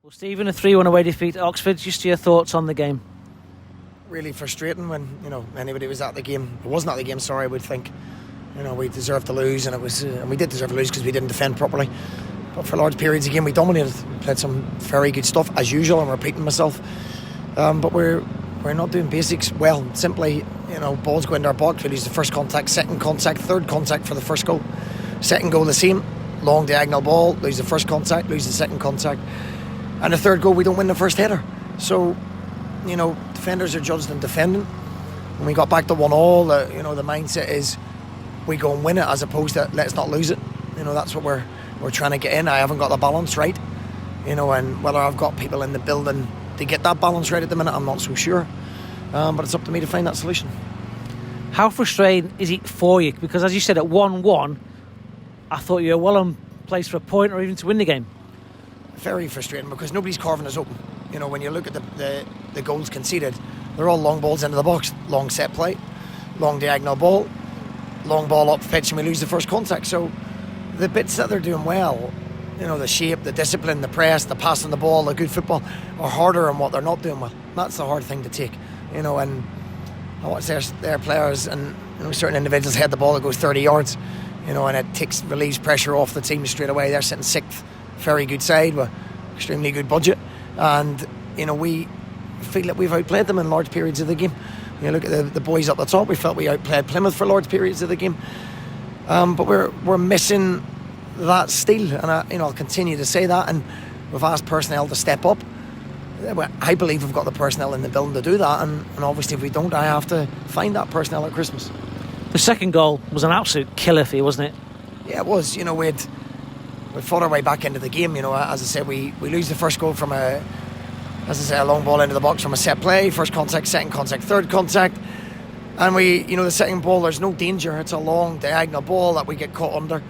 Well, Stephen, a 3-1 away defeat at Oxford. Just your thoughts on the game? Really frustrating when anybody was at the game. It wasn't at the game. Sorry, I would think we deserved to lose, and we did deserve to lose because we didn't defend properly. But for large periods of the game, we dominated. We played some very good stuff as usual. I'm repeating myself, but we're not doing basics well. Simply, balls go into our box. We lose the first contact, second contact, third contact for the first goal. Second goal the same, long diagonal ball. Lose the first contact, lose the second contact, and the third goal we don't win the first header. So, defenders are judged in defending. When we got back to 1-1, the mindset is we go and win it as opposed to let's not lose it. That's what we're trying to get in. I haven't got the balance right, and whether I've got people in the building to get that balance right at the minute, I'm not so sure. But it's up to me to find that solution. How frustrating is it for you? Because as you said, at 1-1, I thought you were well on place for a point or even to win the game. Very frustrating because nobody's carving us open. When you look at the goals conceded, they're all long balls into the box, long set play, long diagonal ball, long ball up pitch, and we lose the first contact. So the bits that they're doing well, the shape, the discipline, the press, the passing the ball, the good football, are harder than what they're not doing well. That's the hard thing to take, and I watch their players and certain individuals head the ball that goes 30 yards, and it relieves pressure off the team straight away. They're sitting sixth, very good side with extremely good budget, and we feel that we've outplayed them in large periods of the game. You look at the boys up the top, we felt we outplayed Plymouth for large periods of the game, but we're missing that steel, and I'll continue to say that. And we've asked personnel to step up. I believe we've got the personnel in the building to do that, and obviously if we don't, I have to find that personnel at Christmas. The second goal was an absolute killer for you, wasn't it? Yeah, it was. We fought our way back into the game. As I said, we lose the first goal from a long ball into the box from a set play. First contact, second contact, third contact, and the second ball, there's no danger. It's a long diagonal ball that we get caught under,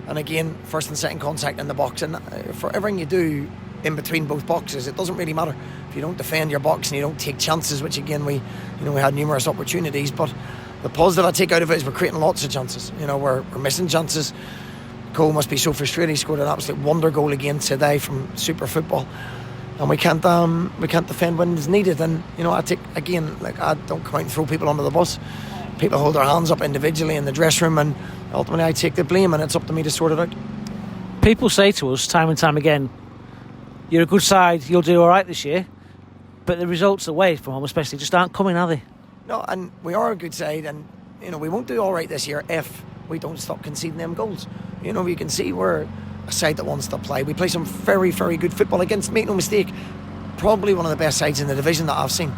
and again, first and second contact in the box. And for everything you do in between both boxes, it doesn't really matter if you don't defend your box and you don't take chances, which again we had numerous opportunities. But the positive I take out of it is we're creating lots of chances. We're missing chances. Cole must be so frustrated. He scored an absolute wonder goal again today from super football, and we can't defend when it's needed. And I take again, I don't come out and throw people under the bus. People hold their hands up individually in the dressing room, and ultimately I take the blame, and it's up to me to sort it out. People say to us time and time again, you're a good side, you'll do all right this year, but the results away from home especially just aren't coming, are they? No, and we are a good side, and we won't do all right this year if we don't stop conceding them goals. You can see we're a side that wants to play. We play some very, very good football against, make no mistake, probably one of the best sides in the division that I've seen,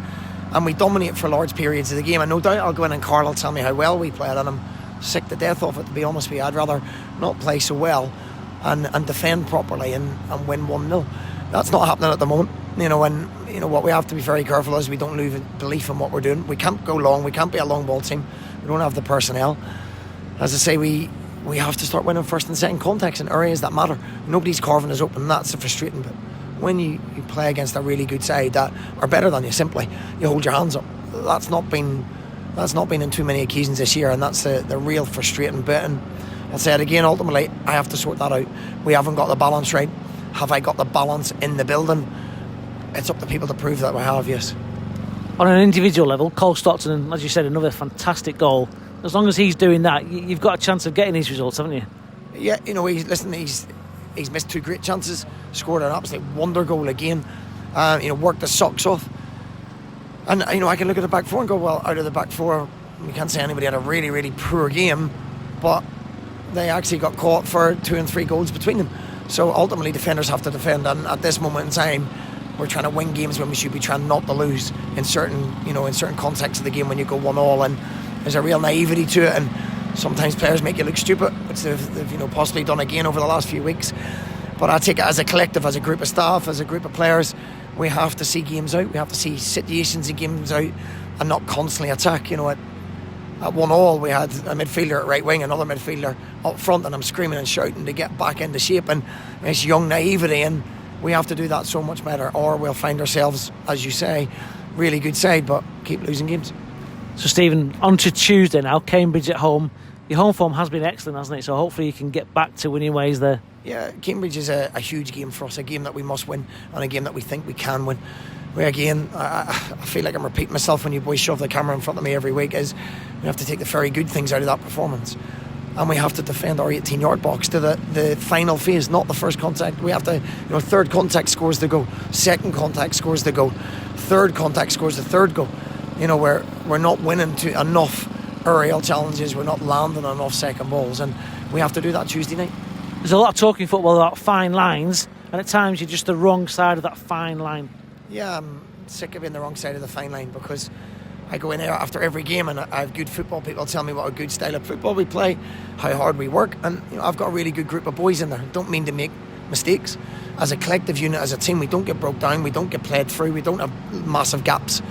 and we dominate for large periods of the game. And no doubt I'll go in and Carl will tell me how well we played, and I'm sick to death of it, to be honest with you. I'd rather not play so well and defend properly and win 1-0. That's not happening at the moment. And what we have to be very careful is we don't lose belief in what we're doing. We can't go long. We can't be a long ball team. We don't have the personnel. As I say, we have to start winning first and second contacts in areas that matter. Nobody's carving us open. That's the frustrating bit. When you play against a really good side that are better than you, simply you hold your hands up. That's not been in too many occasions this year, and that's the real frustrating bit. And I'll say it again, ultimately I have to sort that out. We haven't got the balance right. Have I got the balance in the building? It's up to people to prove that we have, yes. On an individual level, Cole Stockton, as you said, another fantastic goal. As long as he's doing that, you've got a chance of getting these results, haven't you? Yeah, he's missed two great chances, scored an absolute wonder goal again, worked the socks off. And, I can look at the back four and go, well, out of the back four, we can't say anybody had a really, really poor game, but they actually got caught for 2 and 3 goals between them. So ultimately, defenders have to defend, and at this moment in time, we're trying to win games when we should be trying not to lose in certain contexts of the game when you go 1-1, and there's a real naivety to it, and sometimes players make you look stupid, which they've possibly done again over the last few weeks. But I take it as a collective, as a group of staff, as a group of players, we have to see games out, we have to see situations in games out, and not constantly attack. At 1-1 we had a midfielder at right wing, another midfielder up front, and I'm screaming and shouting to get back into shape, and it's young naivety, and we have to do that so much better, or we'll find ourselves, as you say, really good side but keep losing games. So Stephen, on to Tuesday now, Cambridge at home. Your home form has been excellent, hasn't it? So hopefully you can get back to winning ways there. Yeah, Cambridge is a huge game for us, a game that we must win and a game that we think we can win. Where again, I feel like I'm repeating myself when you boys shove the camera in front of me every week, is we have to take the very good things out of that performance. And we have to defend our 18-yard box to the final phase, not the first contact. We have to, third contact scores the goal, second contact scores the goal, third contact scores the third goal. We're not winning to enough aerial challenges, we're not landing enough second balls, and we have to do that Tuesday night. There's a lot of talking football about fine lines, and at times you're just the wrong side of that fine line. Yeah, I'm sick of being the wrong side of the fine line, because I go in there after every game and I have good football people tell me what a good style of football we play, how hard we work, and I've got a really good group of boys in there. Don't mean to make mistakes. As a collective unit, as a team, we don't get broke down, we don't get played through, we don't have massive gaps,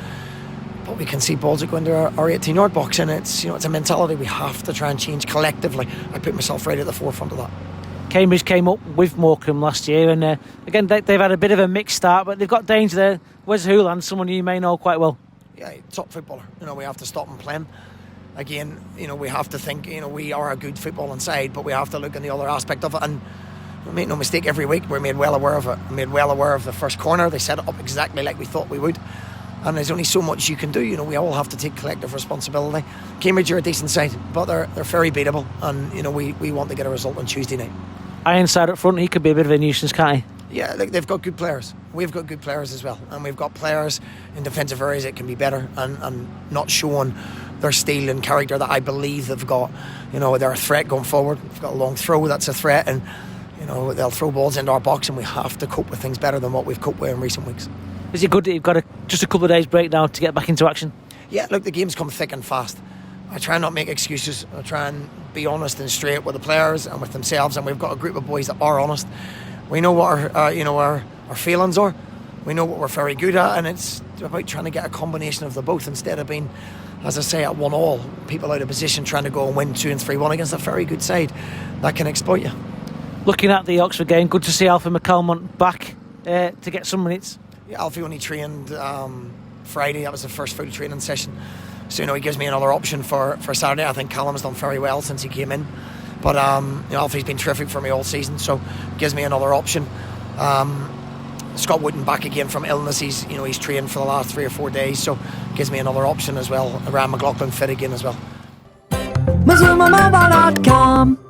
but we can see balls that go into our 18-yard box, and it's a mentality we have to try and change collectively. I put myself right at the forefront of that. Cambridge came up with Morecambe last year, and again they've had a bit of a mixed start, but they've got danger there. Wes Houlihan, someone you may know quite well. Yeah, top footballer. We have to stop him playing. Again, we have to think, we are a good footballing side, but we have to look at the other aspect of it. And make no mistake, every week we're made well aware of it. We're made well aware of the first corner. They set it up exactly like we thought we would. And there's only so much you can do. We all have to take collective responsibility. Cambridge are a decent side, but they're very beatable. And, we want to get a result on Tuesday night. Ironside up front, he could be a bit of a nuisance, can't he? Yeah, they've got good players. We've got good players as well. And we've got players in defensive areas that can be better and not showing their steel and character that I believe they've got. They're a threat going forward. We've got a long throw, that's a threat. And, they'll throw balls into our box, and we have to cope with things better than what we've coped with in recent weeks. Is it good that you've got just a couple of days break now to get back into action? Yeah, look, the game's come thick and fast. I try not make excuses. I try and be honest and straight with the players and with themselves, and we've got a group of boys that are honest. We know what our feelings are. We know what we're very good at, and it's about trying to get a combination of the both instead of being, as I say, at 1-1, people out of position trying to go and win 2 and 3-1 against a very good side that can exploit you. Looking at the Oxford game, good to see Alfie Mawson back to get some minutes. Yeah, Alfie only trained Friday. That was the first full training session. So, he gives me another option for Saturday. I think Callum's done very well since he came in. But, Alfie's been terrific for me all season, so gives me another option. Scott Wooden back again from illness. He's trained for the last 3 or 4 days, so gives me another option as well. Ryan McLaughlin fit again as well. MazummaMobile.com